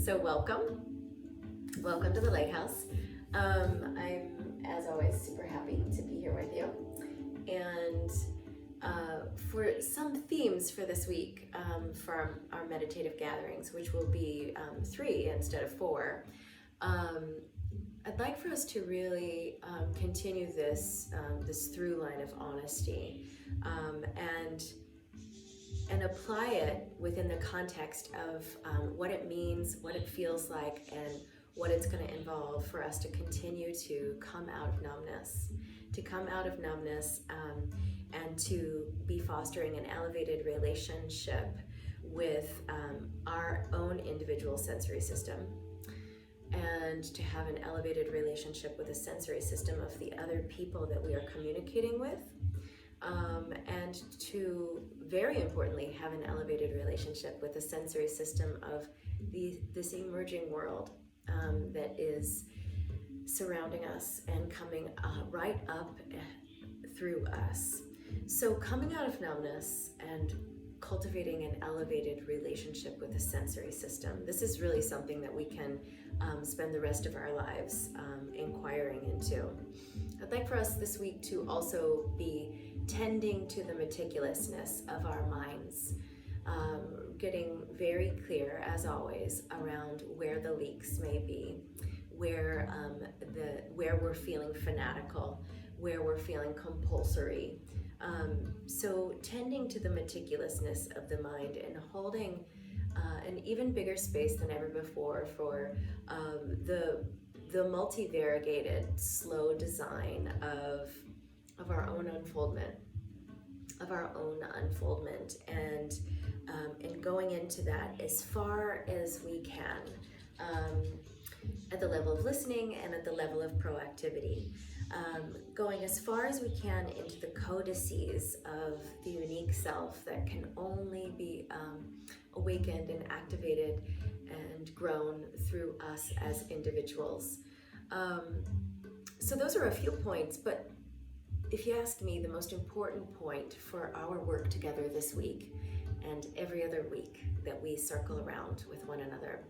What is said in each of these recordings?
So welcome to the Lighthouse. I'm, as always, super happy to be here with you. And for some themes for this week, for our meditative gatherings, which will be 3 instead of 4, I'd like for us to really continue this through line of honesty and apply it within the context of what it means, what it feels like, and what it's going to involve for us to continue to come out of numbness, and to be fostering an elevated relationship with our own individual sensory system, and to have an elevated relationship with the sensory system of the other people that we are communicating with, and to, very importantly, have an elevated relationship with the sensory system of this emerging world that is surrounding us and coming right up through us. So coming out of numbness and cultivating an elevated relationship with the sensory system, this is really something that we can spend the rest of our lives inquiring into. I'd like for us this week to also be tending to the meticulousness of our minds, getting very clear, as always, around where the leaks may be, where we're feeling fanatical, where we're feeling compulsory. So tending to the meticulousness of the mind and holding an even bigger space than ever before for the multi-variegated, slow design of our own unfoldment, and going into that as far as we can, at the level of listening and at the level of proactivity, going as far as we can into the codices of the unique self that can only be awakened and activated and grown through us as individuals. So those are a few points, but if you ask me, the most important point for our work together this week and every other week that we circle around with one another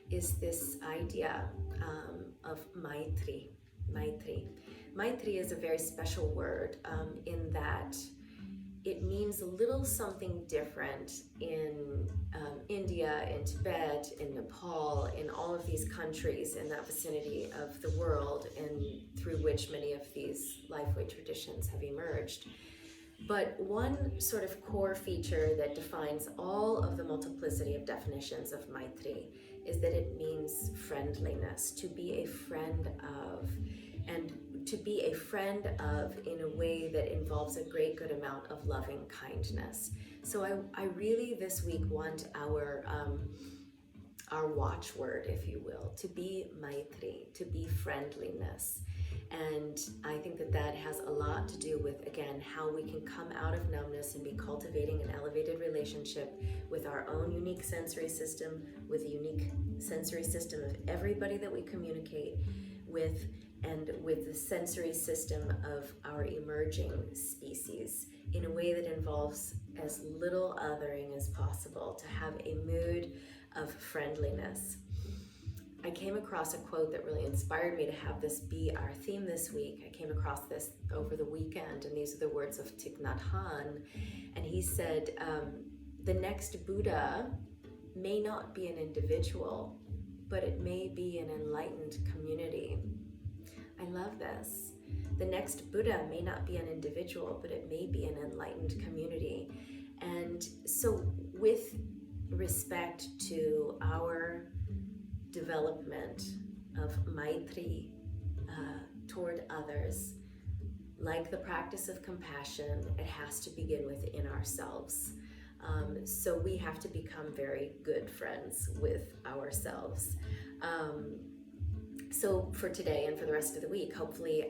is this idea of Maitri. Maitri is a very special word in that it means a little something different in India, in Tibet, in Nepal, in all of these countries in that vicinity of the world, and through which many of these lifeway traditions have emerged. But one sort of core feature that defines all of the multiplicity of definitions of Maitri is that it means friendliness, to be a friend of, and to be a friend of in a way that involves a great good amount of loving kindness. So I really this week want our watchword, if you will, to be Maitri, to be friendliness. And I think that has a lot to do with, again, how we can come out of numbness and be cultivating an elevated relationship with our own unique sensory system, with the unique sensory system of everybody that we communicate with, and with the sensory system of our emerging species in a way that involves as little othering as possible, to have a mood of friendliness. I came across a quote that really inspired me to have this be our theme this week. I came across this over the weekend, and these are the words of Thich Nhat Hanh, and he said, the next Buddha may not be an individual, but it may be an enlightened community. I love this. The next Buddha may not be an individual, but it may be an enlightened community. And so with respect to our development of Maitri toward others, like the practice of compassion, it has to begin within ourselves. So we have to become very good friends with ourselves. So for today and for the rest of the week, hopefully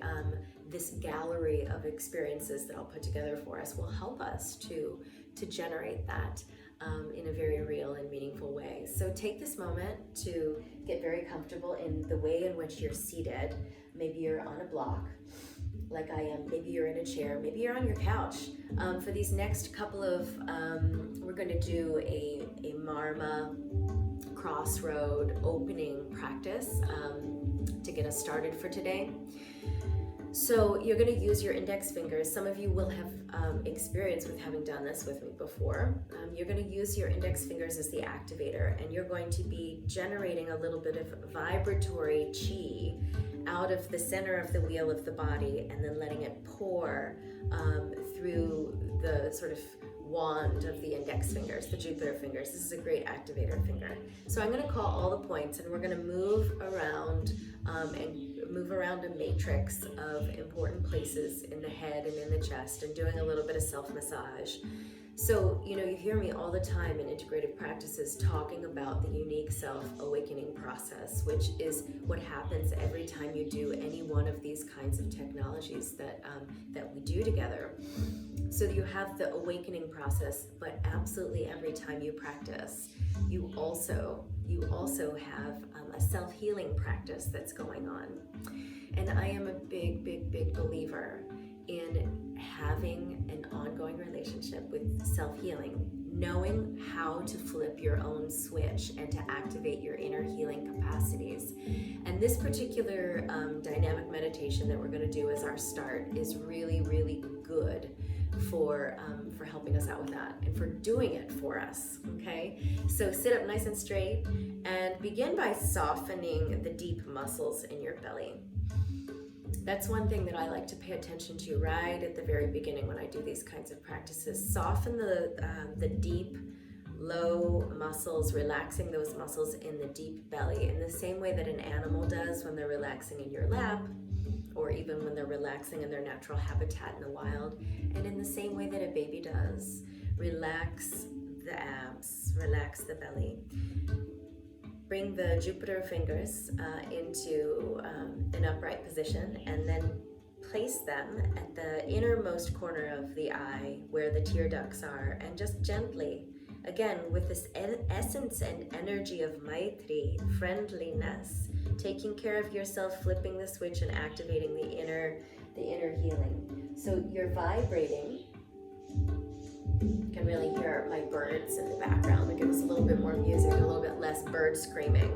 this gallery of experiences that I'll put together for us will help us to generate that in a very real and meaningful way. So take this moment to get very comfortable in the way in which you're seated. Maybe you're on a block, like I am. Maybe you're in a chair. Maybe you're on your couch. For these next couple of, we're going to do a marma crossroad opening practice to get us started for today. So you're going to use your index fingers. Some of you will have experience with having done this with me before. You're going to use your index fingers as the activator, and you're going to be generating a little bit of vibratory chi out of the center of the wheel of the body, and then letting it pour through the sort of wand of the index fingers, the Jupiter fingers. This is a great activator finger. So I'm going to call all the points, and we're going to move around a matrix of important places in the head and in the chest, and doing a little bit of self-massage. So, you hear me all the time in integrative practices talking about the unique self-awakening process, which is what happens every time you do any one of these kinds of technologies that we do together. So you have the awakening process, but absolutely every time you practice, you also have a self-healing practice that's going on. And I am a big, big, big believer in having an ongoing relationship with self-healing, knowing how to flip your own switch and to activate your inner healing capacities. And this particular dynamic meditation that we're going to do as our start is really, really good for helping us out with that and for doing it for us, okay? So sit up nice and straight and begin by softening the deep muscles in your belly. That's one thing that I like to pay attention to right at the very beginning when I do these kinds of practices. Soften the deep, low muscles, relaxing those muscles in the deep belly in the same way that an animal does when they're relaxing in your lap, or even when they're relaxing in their natural habitat in the wild, and in the same way that a baby does. Relax the abs, relax the belly. Bring the Jupiter fingers into an upright position, and then place them at the innermost corner of the eye where the tear ducts are, and just gently, again, with this essence and energy of Maitri, friendliness, taking care of yourself, flipping the switch and activating the inner healing. So you're vibrating. You can really hear my birds in the background. It gives us a little bit more music, a little bit less bird screaming.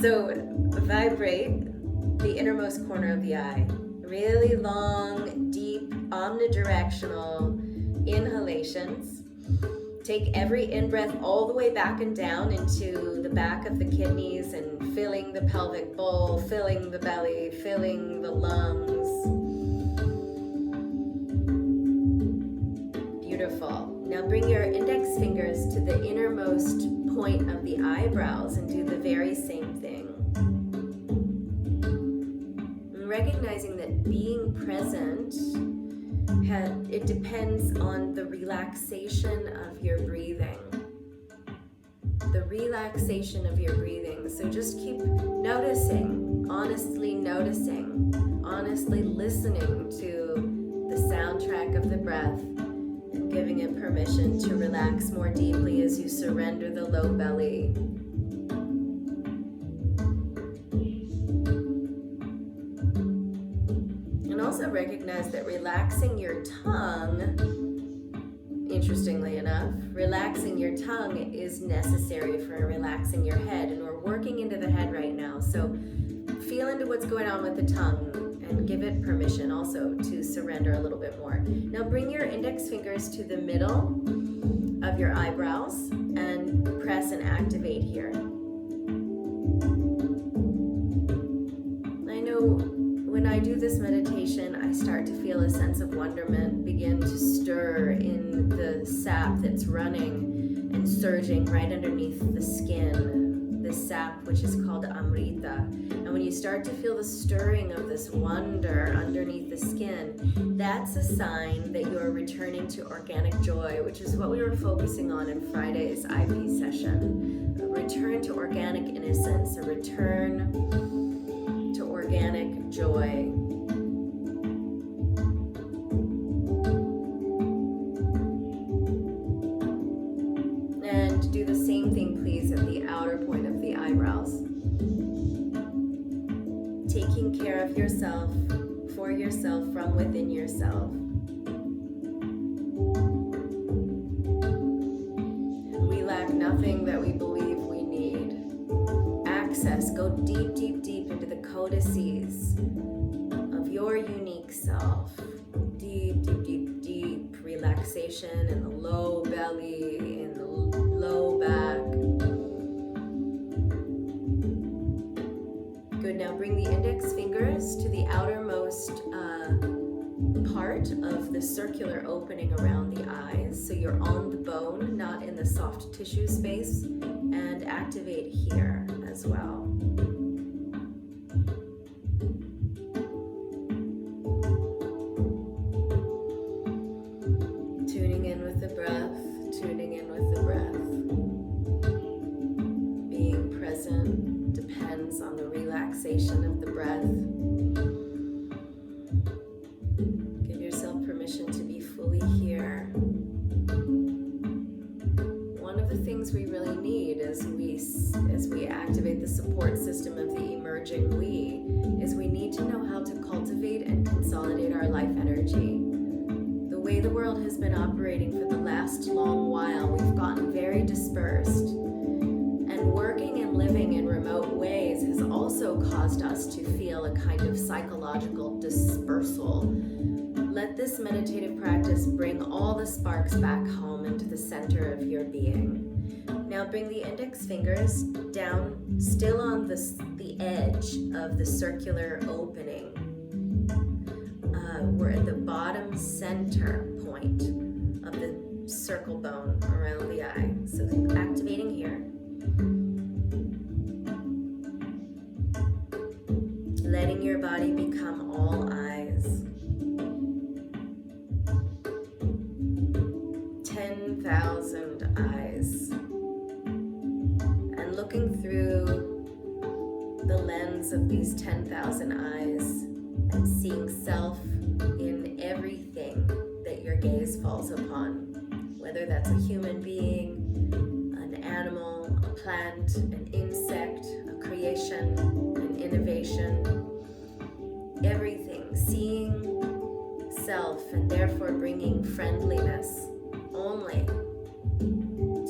So vibrate the innermost corner of the eye. Really long, deep, omnidirectional inhalations. Take every in-breath all the way back and down into the back of the kidneys and filling the pelvic bowl, filling the belly, filling the lungs. Beautiful. Now bring your index fingers to the innermost point of the eyebrows and do the very same thing. And recognizing that being present, it depends on the relaxation of your breathing. The relaxation of your breathing. So just keep noticing, honestly listening to the soundtrack of the breath, and giving it permission to relax more deeply as you surrender the low belly. And also recognize that relaxing your tongue, interestingly enough, relaxing your tongue is necessary for relaxing your head. And we're working into the head right now. So feel into what's going on with the tongue and give it permission also to surrender a little bit more. Now bring your index fingers to the middle of your eyebrows and press and activate here. I know when I do this meditation, I start to feel a sense of wonderment begin to stir in the sap that's running and surging right underneath the skin, the sap which is called Amrita. And when you start to feel the stirring of this wonder underneath the skin, that's a sign that you're returning to organic joy, which is what we were focusing on in Friday's IP session. A return to organic innocence, a return to organic joy. And do the same thing, please, at the outer point of the eyebrows. Taking care of yourself, for yourself, from within yourself. We lack nothing that we access, go deep, deep, deep into the codices of your unique self. Deep, deep, deep, deep relaxation in the low belly, in the low back. Good, now bring the index fingers to the outermost part of the circular opening around the eyes. So you're on the bone, not in the soft tissue space, and activate here as well. Tuning in with the breath, tuning in with the breath. Being present depends on the relaxation of the breath. Give yourself permission to be fully here. One of the things we really need as we activate the support system of the emerging we is we need to know how to cultivate and consolidate our life energy. The way the world has been operating for the last long while, we've gotten very dispersed. And working and living in remote ways has also caused us to feel a kind of psychological dispersal. Let this meditative practice bring all the sparks back home into the center of your being. Now bring the index fingers down, still on the edge of the circular opening. We're at the bottom center point of the circle bone around the eye. So activating here. Letting your body become all eyes. 10,000 eyes. And looking through the lens of these 10,000 eyes and seeing self in everything that your gaze falls upon, whether that's a human being, an animal, a plant, an insect, a creation, an innovation, everything, seeing self and therefore bringing friendliness only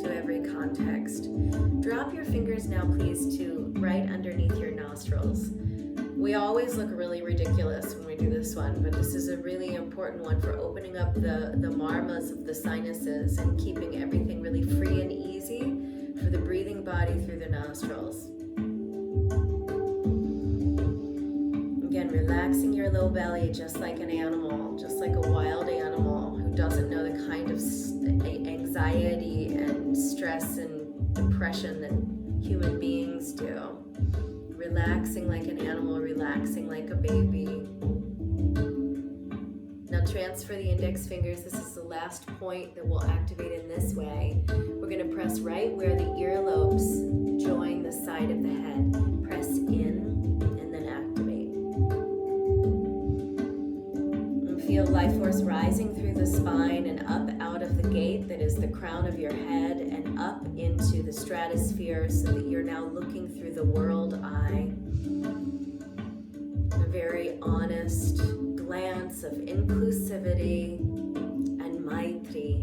to every context. Drop your fingers now, please, to right underneath your nostrils. We always look really ridiculous when we do this one, but this is a really important one for opening up the marmas of the sinuses and keeping everything really free and easy for the breathing body through the nostrils. Again, relaxing your low belly just like an animal, just like a wild animal who doesn't know the kind of anxiety and stress and depression that human beings do. Relaxing like an animal, relaxing like a baby. Now transfer the index fingers. This is the last point that we'll activate in this way. We're going to press right where the earlobes join the side of the head. Press in and then activate. And feel life force rising through the spine and up out of the gate that is the crown of your head and up into the stratosphere so that you're now looking through the world eye. A very honest glance of inclusivity and maitri,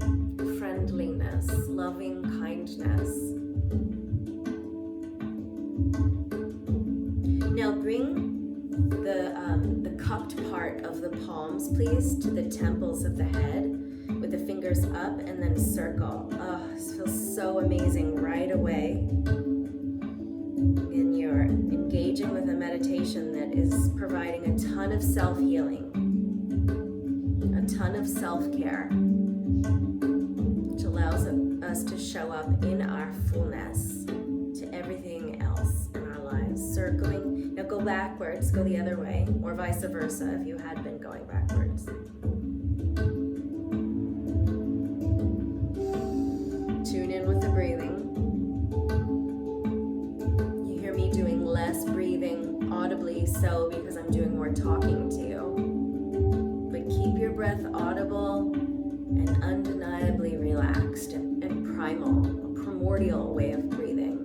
friendliness, loving kindness. Now bring the cupped part of the palms, please, to the temples of the head with the fingers up and then circle. Oh, this feels so amazing right away. And you're engaging with a meditation that is providing a ton of self-healing, a ton of self-care, which allows us to show up in our fullness to everything else in our lives. Circling. Now go backwards, go the other way, or vice versa if you had been going backwards. Tune in with the breathing. You hear me doing less breathing audibly so because I'm doing more talking to you. But keep your breath audible and undeniably relaxed and primal, a primordial way of breathing.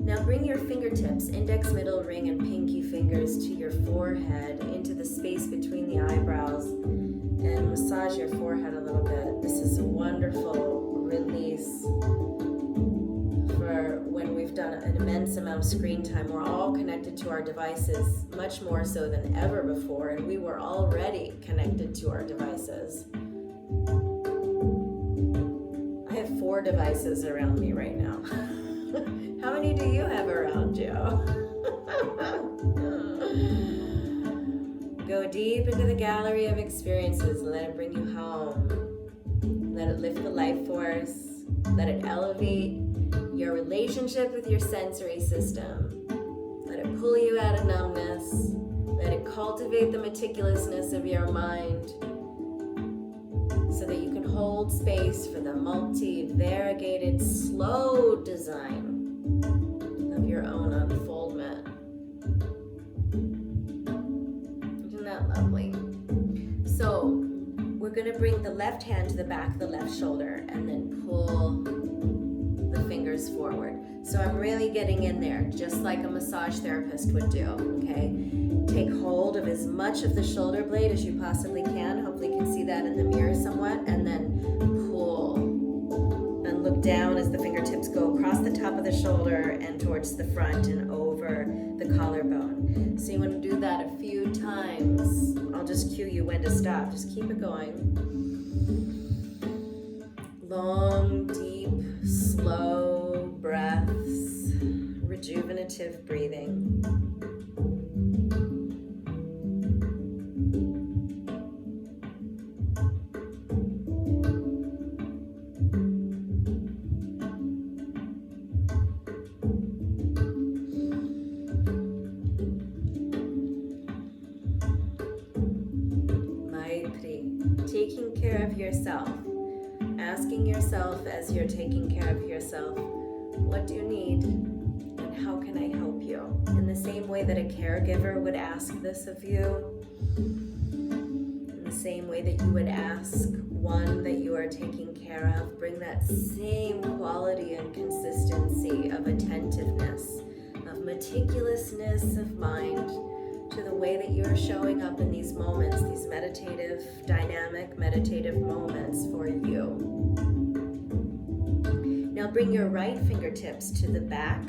Now bring your fingertips, index, middle, ring, and pinky fingers to your forehead, into the space between the eyebrows, and massage your forehead a little bit. This is a wonderful release for when we've lived on an immense amount of screen time. We're all connected to our devices, much more so than ever before, and we were already connected to our devices. I have 4 devices around me right now. How many do you have around you? Go deep into the gallery of experiences and let it bring you home. Let it lift the life force. Let it elevate your relationship with your sensory system. Let it pull you out of numbness. Let it cultivate the meticulousness of your mind so that you can hold space for the multi-variegated, slow design of your own unfoldment. Isn't that lovely? So, we're going to bring the left hand to the back of the left shoulder and then pull the fingers forward. So I'm really getting in there, just like a massage therapist would do, okay? Take hold of as much of the shoulder blade as you possibly can. Hopefully you can see that in the mirror somewhat. And then pull. And look down as the fingertips go across the top of the shoulder and towards the front and over the collarbone. So you want to do that a few times. I'll just cue you when to stop. Just keep it going. Long, deep, slow breaths. Rejuvenative breathing. Taking care of yourself, asking yourself as you're taking care of yourself, what do you need and how can I help you? In the same way that a caregiver would ask this of you, in the same way that you would ask one that you are taking care of, bring that same quality and consistency of attentiveness, of meticulousness of mind, to the way that you are showing up in these moments, these meditative, dynamic, meditative moments for you. Now bring your right fingertips to the back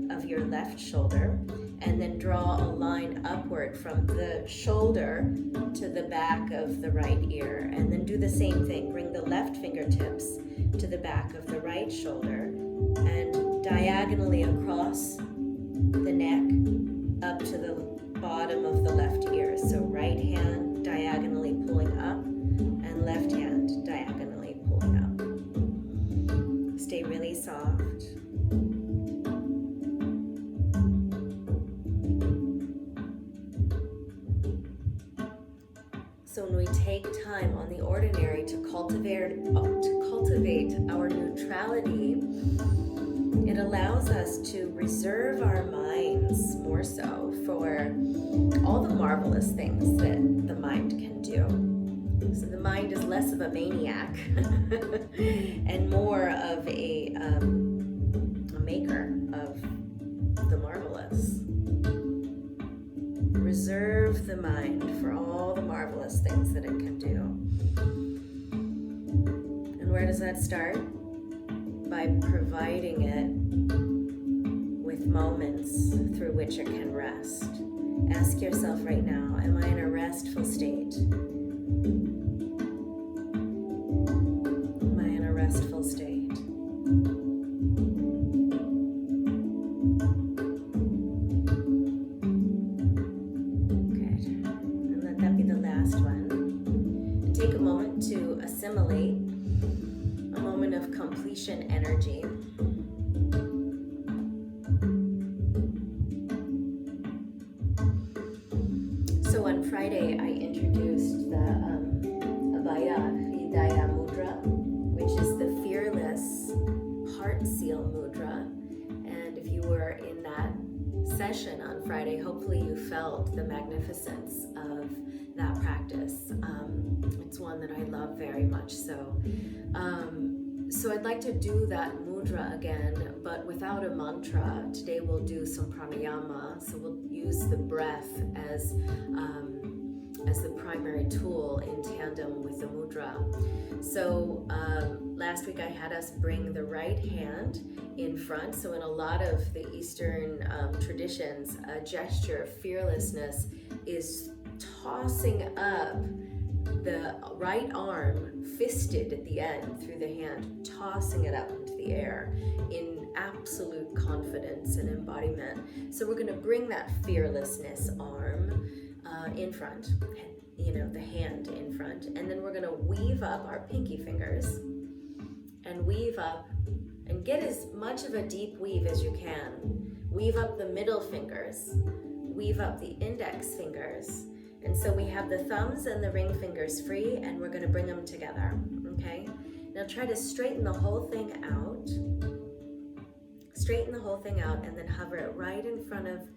of your left shoulder and then draw a line upward from the shoulder to the back of the right ear. And then do the same thing. Bring the left fingertips to the back of the right shoulder and diagonally across the neck up to the bottom of the left ear. So right hand diagonally pulling up and left hand diagonally pulling up. Stay really soft. So when we take time on the ordinary to cultivate our neutrality, it allows us to reserve our minds more so for all the marvelous things that the mind can do. So the mind is less of a maniac and more of a maker of the marvelous. Reserve the mind for all the marvelous things that it can do. And where does that start? By providing it with moments through which it can rest. Ask yourself right now, am I in a restful state? Am I in a restful state? Good. And let that be the last one. And take a moment to assimilate a moment of completion energy. So on Friday, I introduced the Abhaya Hridaya Mudra, which is the fearless heart seal mudra. And if you were in that session on Friday, hopefully you felt the magnificence of that practice. It's one that I love very much. So I'd like to do that mudra again, but without a mantra. Today we'll do some pranayama. So we'll use the breath as as the primary tool in tandem with the mudra. So last week I had us bring the right hand in front. So in a lot of the Eastern traditions, a gesture of fearlessness is tossing up the right arm, fisted at the end through the hand, tossing it up into the air in absolute confidence and embodiment. So we're going to bring that fearlessness arm in front, the hand in front, and then we're going to weave up our pinky fingers and weave up and get as much of a deep weave as you can. Weave up the middle fingers, weave up the index fingers. And so we have the thumbs and the ring fingers free, and we're going to bring them together, okay? Now try to straighten the whole thing out. Straighten the whole thing out, and then hover it right in front of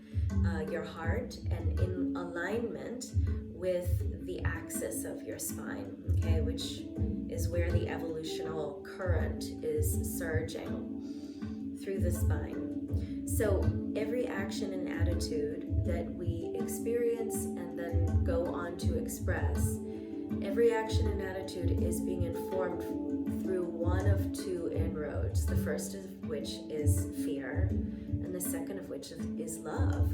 your heart and in alignment with the axis of your spine, okay? Which is where the evolutional current is surging through the spine. So every action and attitude that we experience and then go on to express, every action and attitude is being informed through one of two inroads, the first of which is fear, and the second of which is love.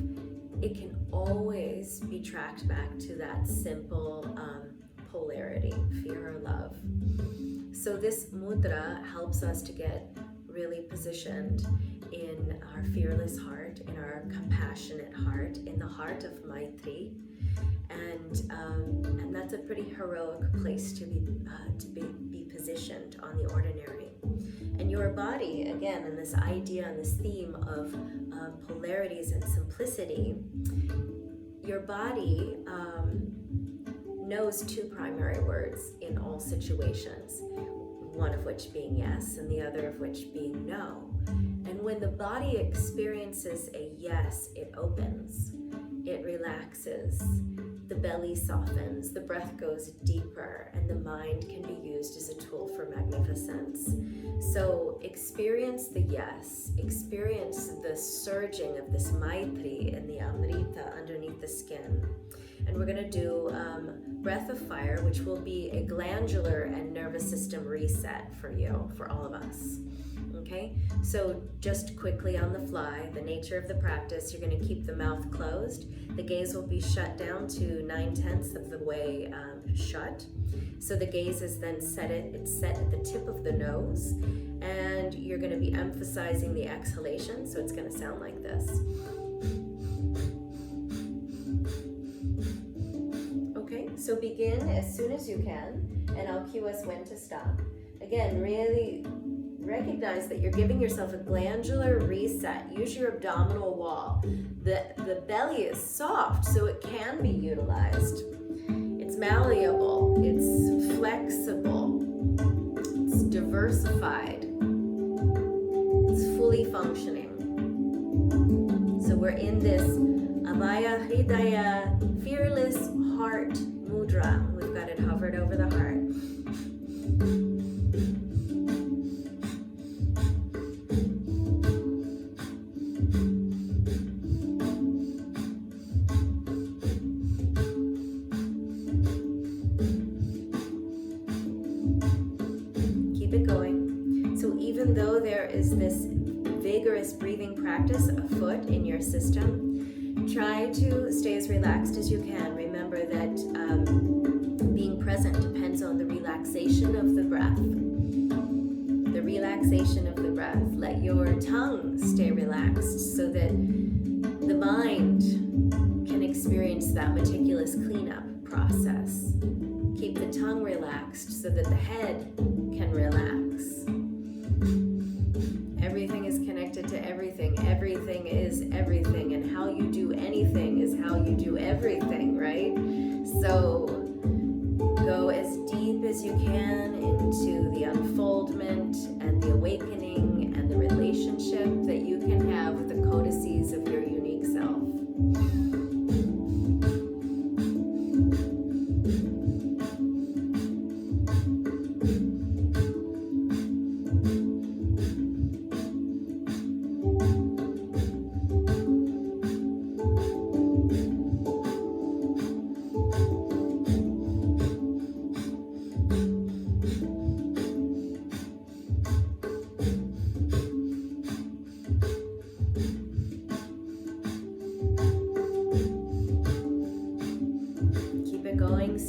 It can always be tracked back to that simple polarity, fear or love. So this mudra helps us to get really positioned in our fearless heart, in our compassionate heart, in the heart of Maitri, and that's a pretty heroic place to be positioned on the ordinary. And your body, again, in this idea and this theme of polarities and simplicity, your body knows two primary words in all situations, one of which being yes and the other of which being no. And when the body experiences a yes, it opens, it relaxes, the belly softens, the breath goes deeper, and the mind can be used as a tool for magnificence. So experience the yes, experience the surging of this Maitri and the Amrita underneath the skin. And we're going to do breath of fire, which will be a glandular and nervous system reset for you, for all of us. Okay, so just quickly on the fly, the nature of the practice, you're going to keep the mouth closed. The gaze will be shut down to 9/10 of the way shut. So the gaze is then set at the tip of the nose, and you're going to be emphasizing the exhalation, so it's going to sound like this. Okay, so begin as soon as you can, and I'll cue us when to stop. Again, really recognize that you're giving yourself a glandular reset. Use your abdominal wall. The belly is soft, so it can be utilized. It's malleable, it's flexible, it's diversified, it's fully functioning. So we're in this Abhaya Hridaya, fearless heart mudra. We've got it hovered over the heart. Even though there is this vigorous breathing practice afoot in your system, try to stay as relaxed as you can. Remember that being present depends on the relaxation of the breath. The relaxation of the breath. Let your tongue stay relaxed so that the mind can experience that meticulous cleanup process. Keep the tongue relaxed so that the head can relax. Everything is connected to everything. Everything is everything. And how you do anything is how you do everything, right? So go as deep as you can into the unfoldment and the awakening and the relationship that you can have with the codices of your unique self.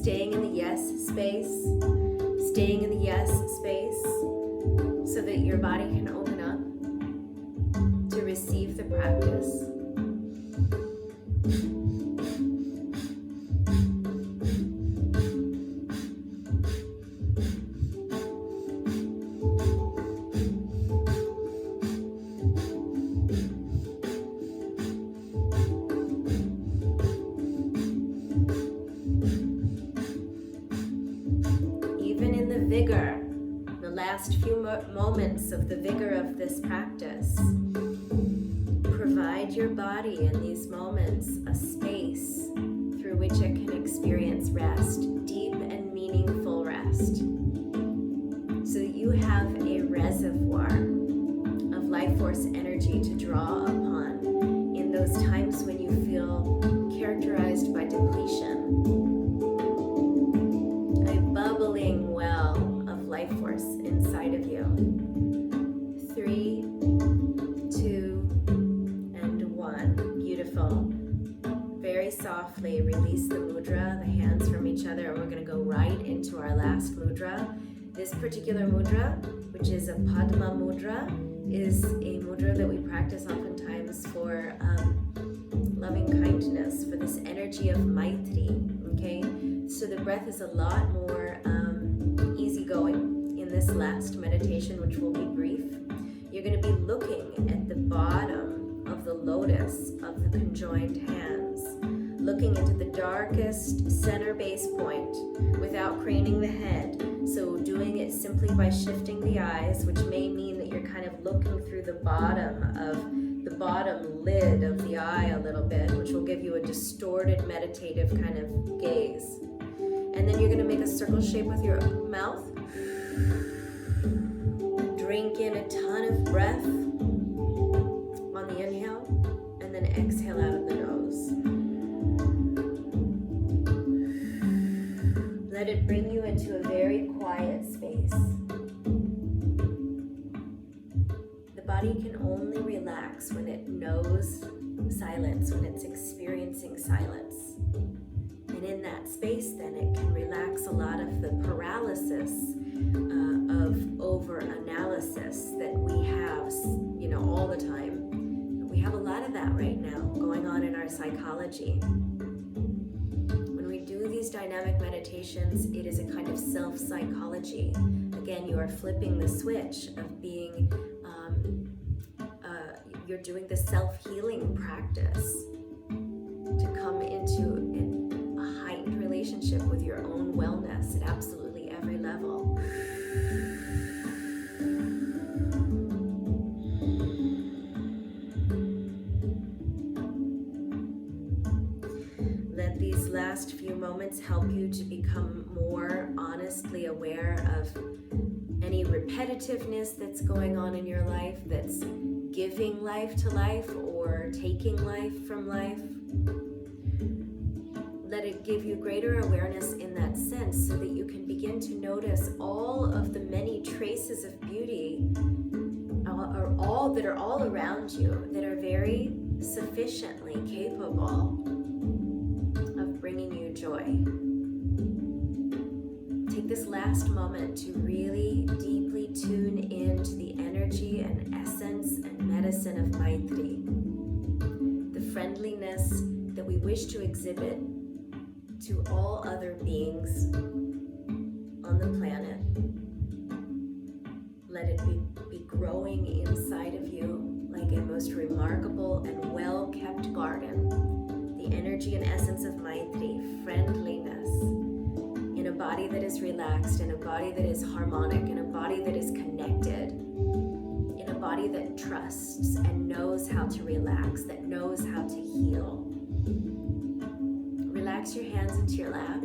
staying in the yes space, staying in the yes space, so that your body can open up to receive the practice. Vigor, the last few moments of the vigor of this practice, provide your body in these moments a space through which it can experience rest, deep and meaningful rest, so that you have a reservoir of life force energy to draw upon in those times when you feel characterized by depletion. A bubbling well of life force inside of you. 3, 2, and 1. Beautiful. Very softly release the mudra, the hands from each other, and we're going to go right into our last mudra. This particular mudra, which is a Padma mudra, is a mudra that we practice oftentimes for loving kindness, for this energy of Maitri. Okay, so the breath is a lot more easygoing in this last meditation, which will be brief. You're going to be looking at the bottom of the lotus of the conjoined hands, looking into the darkest center base point without craning the head. So doing it simply by shifting the eyes, which may mean that you're kind of looking through the bottom lid of the eye a little bit, which will give you a distorted meditative kind of gaze. And then you're going to make a circle shape with your mouth. Drink in a ton of breath on the inhale, and then exhale out of the nose. Let it bring you into a very quiet space. The body can only relax when it knows silence, when it's experiencing silence. And in that space, then, it can relax a lot of the paralysis of over-analysis that we have, all the time. We have a lot of that right now going on in our psychology. When we do these dynamic meditations, it is a kind of self-psychology. Again, you are flipping the switch of being, you're doing the self-healing practice to come into a heightened relationship with your own wellness at absolutely every level. Let these last few moments help you to become more honestly aware of any repetitiveness that's going on in your life, that's giving life to life or taking life from life. Let it give you greater awareness in that sense, so that you can begin to notice all of the many traces of beauty that are all around you, that are very sufficiently capable of bringing you joy. Take this last moment to really deeply tune into the energy and essence and medicine of Maitri, the friendliness that we wish to exhibit to all other beings on the planet. Let it be growing inside of you like a most remarkable and well-kept garden. The energy and essence of Maitri, friendliness, in a body that is relaxed, in a body that is harmonic, in a body that is connected, in a body that trusts and knows how to relax, that knows how to heal. Relax your hands into your lap.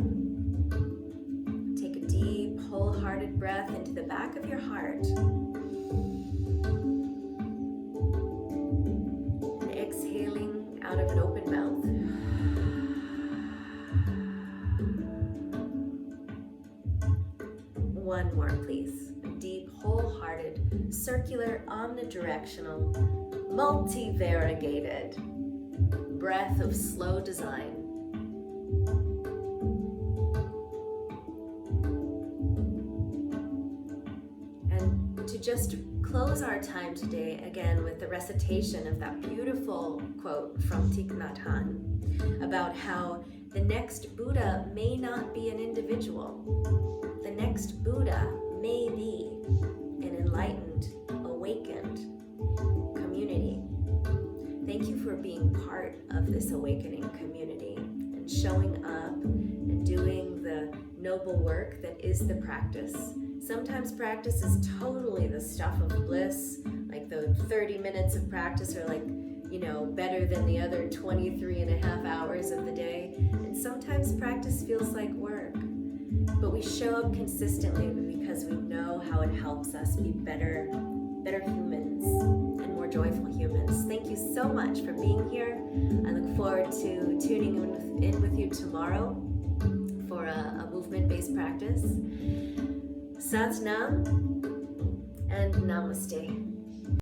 Take a deep, wholehearted breath into the back of your heart. And exhaling out of an open mouth. One more, please. A deep, wholehearted, circular, omnidirectional, multi-variegated breath of slow design. to just close our time today again with the recitation of that beautiful quote from Thich Nhat Hanh about how the next Buddha may not be an individual. The next Buddha may be an enlightened, awakened community. Thank you for being part of this awakening community and showing up and doing the noble work that is the practice. Sometimes practice is totally the stuff of bliss, like the 30 minutes of practice are like, better than the other 23 and a half hours of the day. And sometimes practice feels like work. But we show up consistently because we know how it helps us be better humans and more joyful humans. Thank you so much for being here. I look forward to tuning in with you tomorrow for a movement-based practice. Sat Nam and Namaste.